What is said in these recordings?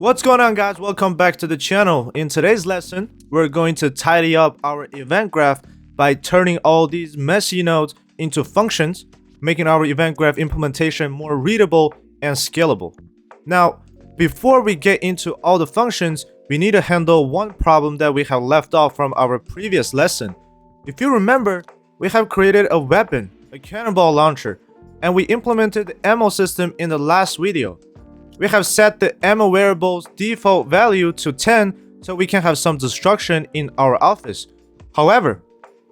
What's going on, guys? Welcome back to the channel. In today's lesson, we're going to tidy up our event graph by turning all these messy nodes into functions, making our event graph implementation more readable and scalable. Now, before we get into all the functions, we need to handle one problem that we have left off from our previous lesson. If you remember, we have created a weapon, a cannonball launcher, and we implemented the ammo system in the last video. We have set the ammo variable's default value to 10 so we can have some destruction in our office. However,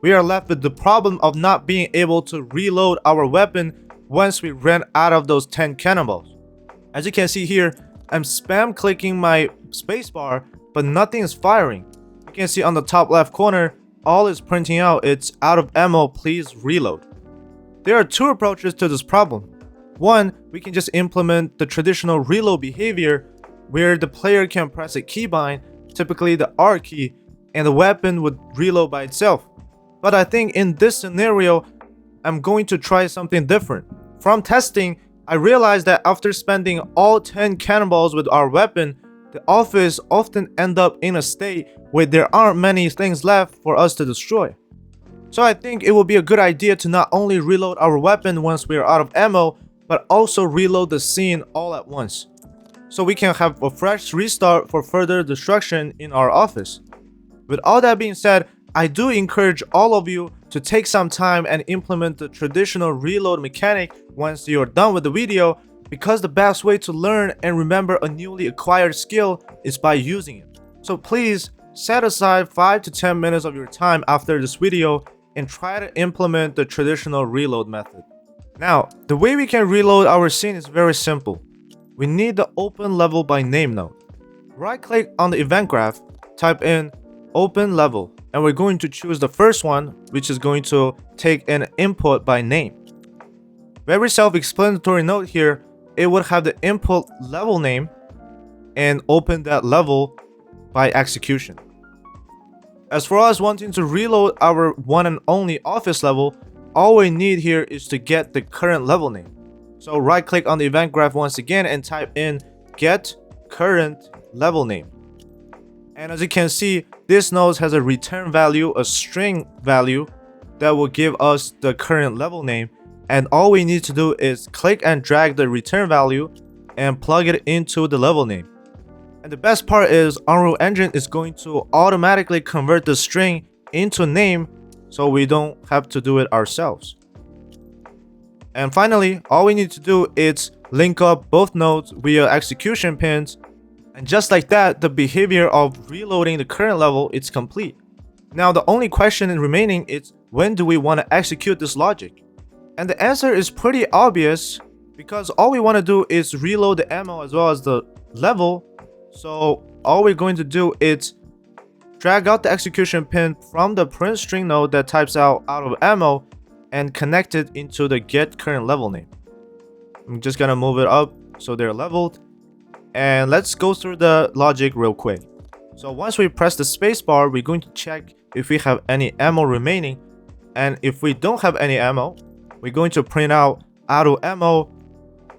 we are left with the problem of not being able to reload our weapon once we ran out of those 10 cannonballs. As you can see here, I'm spam clicking my spacebar, but nothing is firing. You can see on the top left corner, all is printing out it's out of ammo, please reload. There are two approaches to this problem. One, we can just implement the traditional reload behavior where the player can press a keybind, typically the R key, and the weapon would reload by itself. But I think in this scenario, I'm going to try something different. From testing, I realized that after spending all 10 cannonballs with our weapon, the office often end up in a state where there aren't many things left for us to destroy. So I think it would be a good idea to not only reload our weapon once we are out of ammo, but also reload the scene all at once, so we can have a fresh restart for further destruction in our office. With all that being said, I do encourage all of you to take some time and implement the traditional reload mechanic once you're done with the video, because the best way to learn and remember a newly acquired skill is by using it. So please set aside 5 to 10 minutes of your time after this video and try to implement the traditional reload method. Now, the way we can reload our scene is very simple. We need the open level by name node. Right click on the event graph, type in open level, and we're going to choose the first one, which is going to take an input by name. Very self-explanatory note here, it would have the input level name and open that level by execution. As for us wanting to reload our one and only office level, all we need here is to get the current level name. So right click on the event graph once again and type in get current level name. And as you can see, this node has a return value, a string value that will give us the current level name. And all we need to do is click and drag the return value and plug it into the level name. And the best part is Unreal Engine is going to automatically convert the string into name, so we don't have to do it ourselves. And finally, all we need to do is link up both nodes via execution pins, and just like that, the behavior of reloading the current level is complete. Now the only question remaining is, when do we want to execute this logic? And the answer is pretty obvious, because all we want to do is reload the ammo as well as the level. So all we're going to do is drag out the execution pin from the print string node that types out of ammo and connect it into the get current level name. I'm just gonna move it up so they're leveled, and let's go through the logic real quick. So once we press the spacebar, we're going to check if we have any ammo remaining, and if we don't have any ammo, we're going to print out of ammo,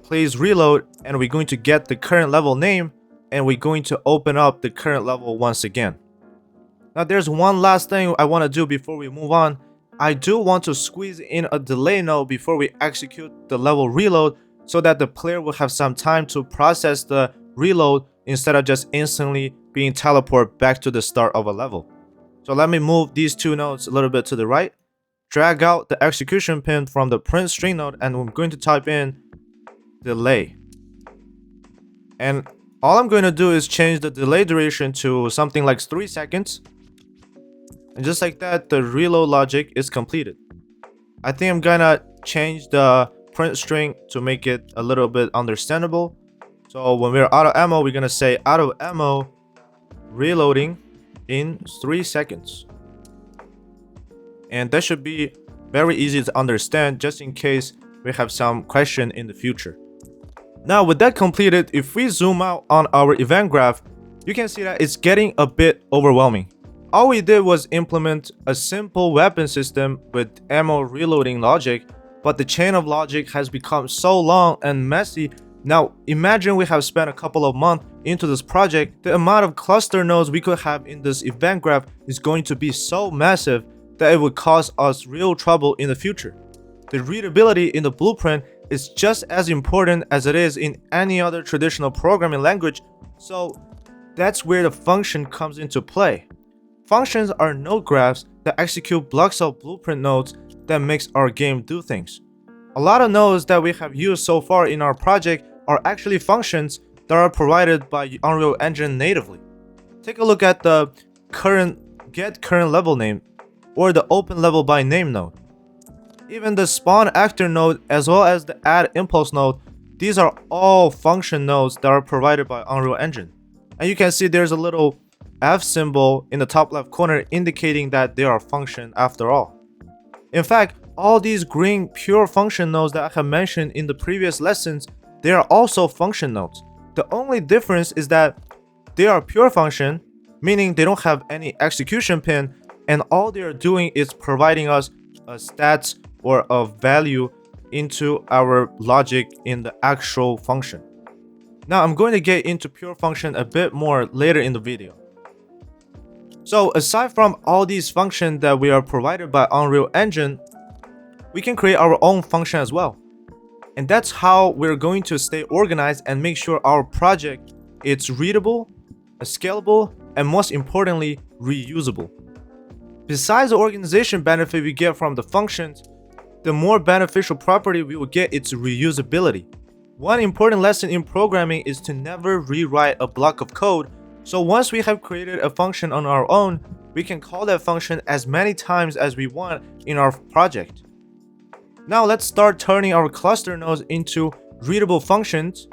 please reload, and we're going to get the current level name, and we're going to open up the current level once again. Now there's one last thing I want to do before we move on. I do want to squeeze in a delay node before we execute the level reload, so that the player will have some time to process the reload instead of just instantly being teleported back to the start of a level. So let me move these two nodes a little bit to the right, drag out the execution pin from the print string node, and I'm going to type in delay. And all I'm going to do is change the delay duration to something like 3 seconds. And just like that, the reload logic is completed. I think I'm gonna change the print string to make it a little bit understandable. So when we're out of ammo, we're gonna say out of ammo, reloading in 3 seconds. And that should be very easy to understand, just in case we have some question in the future. Now with that completed, if we zoom out on our event graph, you can see that it's getting a bit overwhelming. All we did was implement a simple weapon system with ammo reloading logic, but the chain of logic has become so long and messy Now, imagine we have spent a couple of months into this project. The amount of cluster nodes we could have in this event graph is going to be so massive that it would cause us real trouble in the future. The readability in the blueprint is just as important as it is in any other traditional programming language, so that's where the function comes into play. Functions are node graphs that execute blocks of blueprint nodes that makes our game do things. A lot of nodes that we have used so far in our project are actually functions that are provided by Unreal Engine natively. Take a look at the get current level name or the open level by name node. Even the spawn actor node as well as the add impulse node, these are all function nodes that are provided by Unreal Engine. And you can see there's a little F symbol in the top left corner indicating that they are function after all. In fact, all these green pure function nodes that I have mentioned in the previous lessons, they are also function nodes. The only difference is that they are pure function, meaning they don't have any execution pin, and all they are doing is providing us a stats or a value into our logic in the actual function. Now I'm going to get into pure function a bit more later in the video. So aside from all these functions that we are provided by Unreal Engine, we can create our own function as well. And that's how we're going to stay organized and make sure our project is readable, scalable, and most importantly, reusable. Besides the organization benefit we get from the functions, the more beneficial property we will get is reusability. One important lesson in programming is to never rewrite a block of code. So once we have created a function on our own, we can call that function as many times as we want in our project. Now let's start turning our cluster nodes into readable functions.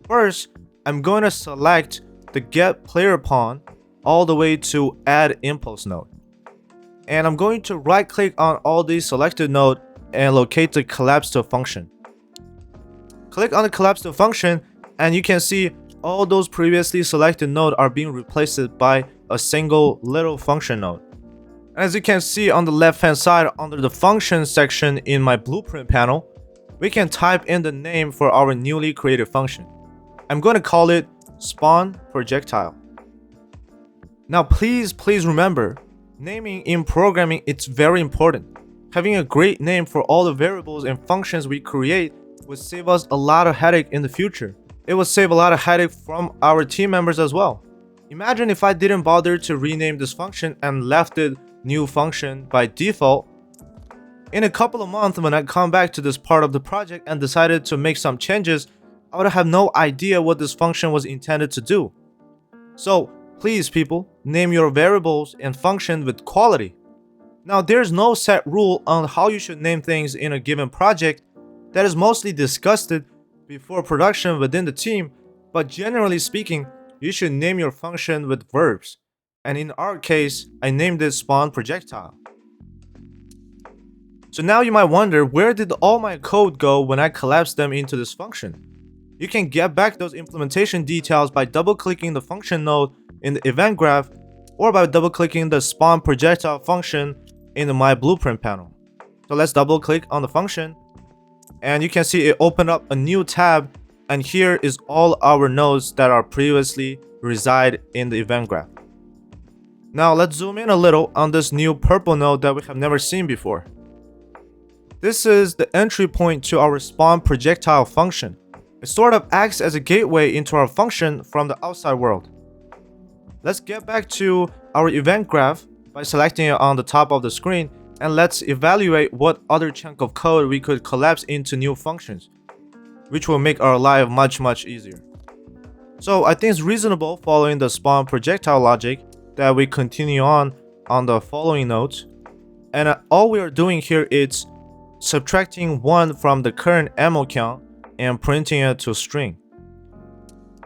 First, I'm going to select the get player pawn all the way to add impulse node. And I'm going to right click on all these selected nodes and locate the collapse to function. Click on the collapse to function and you can see all those previously selected nodes are being replaced by a single little function node. As you can see on the left hand side under the function section in my blueprint panel, we can type in the name for our newly created function. I'm going to call it spawn projectile. Now please remember, naming in programming it's very important. Having a great name for all the variables and functions we create would save us a lot of headache in the future. It would save a lot of headache from our team members as well. Imagine if I didn't bother to rename this function and left it new function by default. In a couple of months when I come back to this part of the project and decided to make some changes, I would have no idea what this function was intended to do. So please people, name your variables and functions with quality. Now there's no set rule on how you should name things in a given project. That is mostly discussed before production within the team, but generally speaking, you should name your function with verbs. And in our case, I named it spawn projectile. So now you might wonder, where did all my code go when I collapsed them into this function? You can get back those implementation details by double-clicking the function node in the event graph or by double-clicking the spawn projectile function in the my blueprint panel. So let's double-click on the function and you can see it opened up a new tab, and here is all our nodes that are previously reside in the event graph. Now let's zoom in a little on this new purple node that we have never seen before. This is the entry point to our spawn projectile function. It sort of acts as a gateway into our function from the outside world. Let's get back to our event graph by selecting it on the top of the screen, and let's evaluate what other chunk of code we could collapse into new functions, which will make our life much easier. So I think it's reasonable, following the spawn projectile logic, that we continue on the following nodes. And all we are doing here is subtracting 1 from the current ammo count and printing it to string.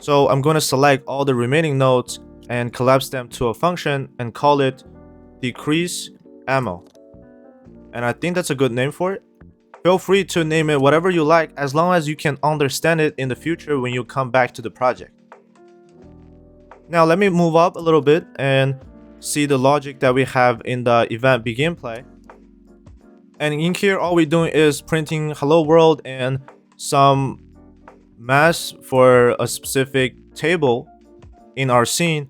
So I'm going to select all the remaining nodes and collapse them to a function and call it decrease ammo. And I think that's a good name for it. Feel free to name it whatever you like, as long as you can understand it in the future when you come back to the project. Now let me move up a little bit and see the logic that we have in the event begin play. And in here all we're doing is printing hello world and some mass for a specific table in our scene,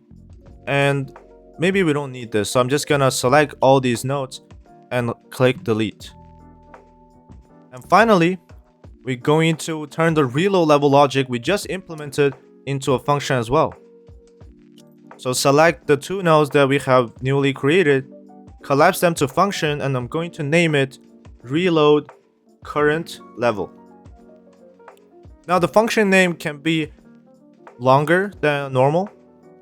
and maybe we don't need this, so I'm just gonna select all these nodes and click delete. And finally, we're going to turn the reload level logic we just implemented into a function as well. So select the two nodes that we have newly created, collapse them to function, and I'm going to name it reload current level. Now the function name can be longer than normal.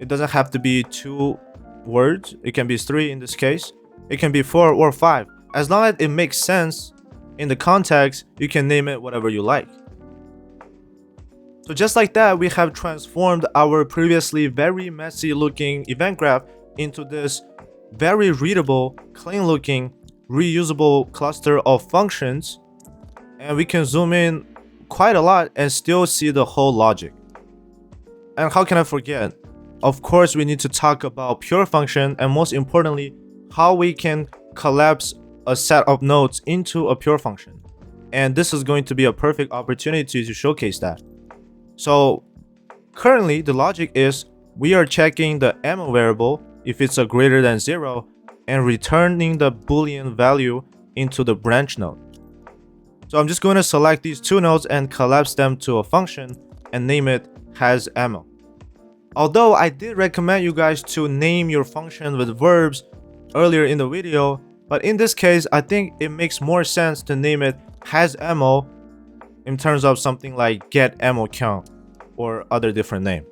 It doesn't have to be 2 words. It can be 3 in this case. It can be 4 or 5. As long as it makes sense in the context, you can name it whatever you like. So just like that, we have transformed our previously very messy looking event graph into this very readable, clean looking, reusable cluster of functions. And we can zoom in quite a lot and still see the whole logic. And how can I forget? Of course, we need to talk about pure function, and most importantly, how we can collapse a set of nodes into a pure function. And this is going to be a perfect opportunity to showcase that. So currently the logic is we are checking the ammo variable if it's a greater than 0 and returning the boolean value into the branch node. So I'm just going to select these two nodes and collapse them to a function and name it has ammo. Although I did recommend you guys to name your function with verbs earlier in the video, but in this case I think it makes more sense to name it has ammo in terms of something like get ammo count or other different name.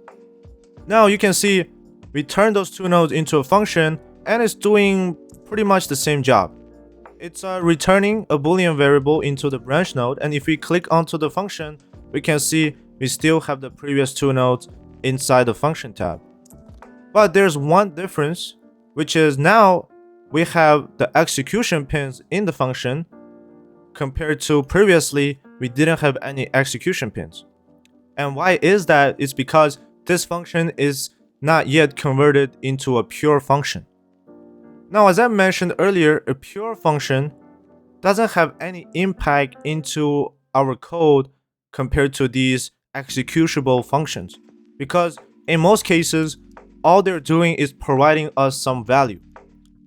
Now you can see we turn those two nodes into a function and it's doing pretty much the same job. It's returning a boolean variable into the branch node, and if we click onto the function, we can see we still have the previous two nodes inside the function tab. But there's one difference, which is now we have the execution pins in the function compared to previously we didn't have any execution pins. And why is that? It's because this function is not yet converted into a pure function. Now, as I mentioned earlier, a pure function doesn't have any impact into our code compared to these executable functions, because in most cases, all they're doing is providing us some value.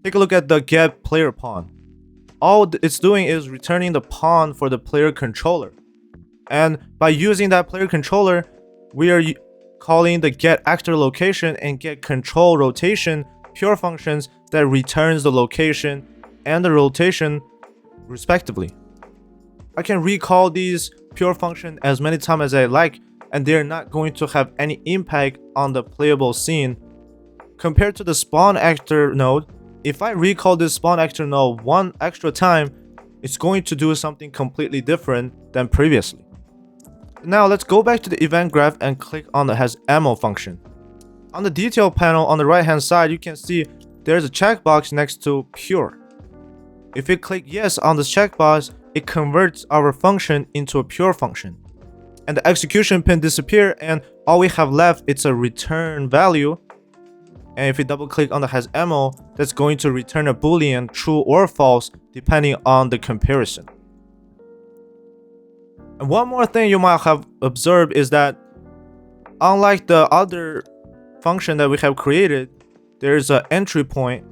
Take a look at the get player pawn. All it's doing is returning the pawn for the player controller. And by using that player controller, we are calling the get actor location and get control rotation pure functions that returns the location and the rotation respectively. I can recall these pure functions as many times as I like, and they're not going to have any impact on the playable scene. Compared to the spawn actor node, if I recall this spawn actor node one extra time, it's going to do something completely different than previously. Now let's go back to the event graph and click on the has ammo function. On the detail panel on the right hand side, you can see there's a checkbox next to pure. If we click yes on this checkbox, it converts our function into a pure function. And the execution pin disappears, and all we have left is a return value. And if we double click on the has ammo, that's going to return a boolean true or false depending on the comparison. And one more thing you might have observed is that unlike the other function that we have created, there's an entry point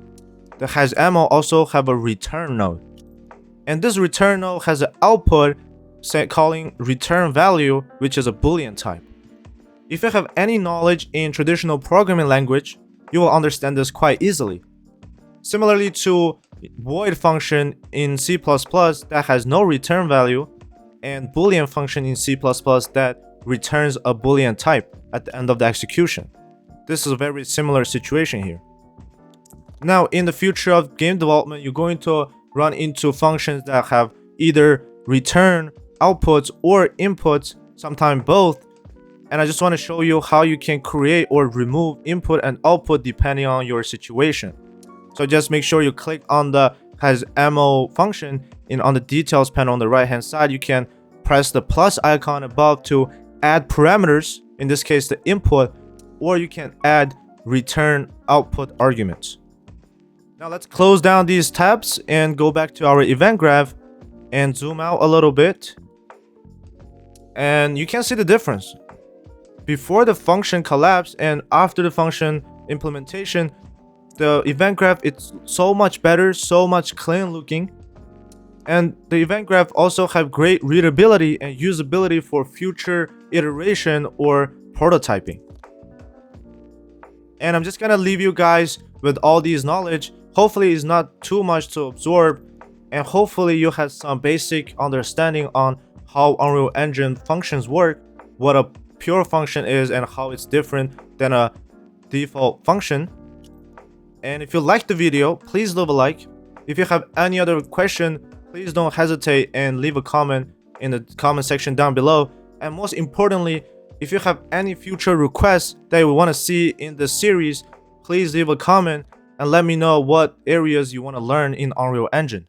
that has ammo also have a return node. And this return node has an output calling return value, which is a boolean type. If you have any knowledge in traditional programming language, you will understand this quite easily. Similarly to void function in C++ that has no return value, and boolean function in C++ that returns a boolean type at the end of the execution. This is a very similar situation here. Now, in the future of game development, you're going to run into functions that have either return outputs or inputs, sometimes both. And I just want to show you how you can create or remove input and output depending on your situation. So just make sure you click on the has ammo function, and on the details panel on the right hand side, you can press the plus icon above to add parameters, in this case the input, or you can add return output arguments. Now let's close down these tabs and go back to our event graph and zoom out a little bit. And you can see the difference. Before the function collapse and after the function implementation, the event graph is so much better, so much clean looking. And the event graph also have great readability and usability for future iteration or prototyping. And I'm just gonna leave you guys with all these knowledge. Hopefully it's not too much to absorb, and hopefully you have some basic understanding on how Unreal Engine functions work, what a pure function is, and how it's different than a default function. And if you liked the video, please leave a like. If you have any other question, please don't hesitate and leave a comment in the comment section down below. And most importantly, if you have any future requests that you want to see in the series, please leave a comment and let me know what areas you want to learn in Unreal Engine.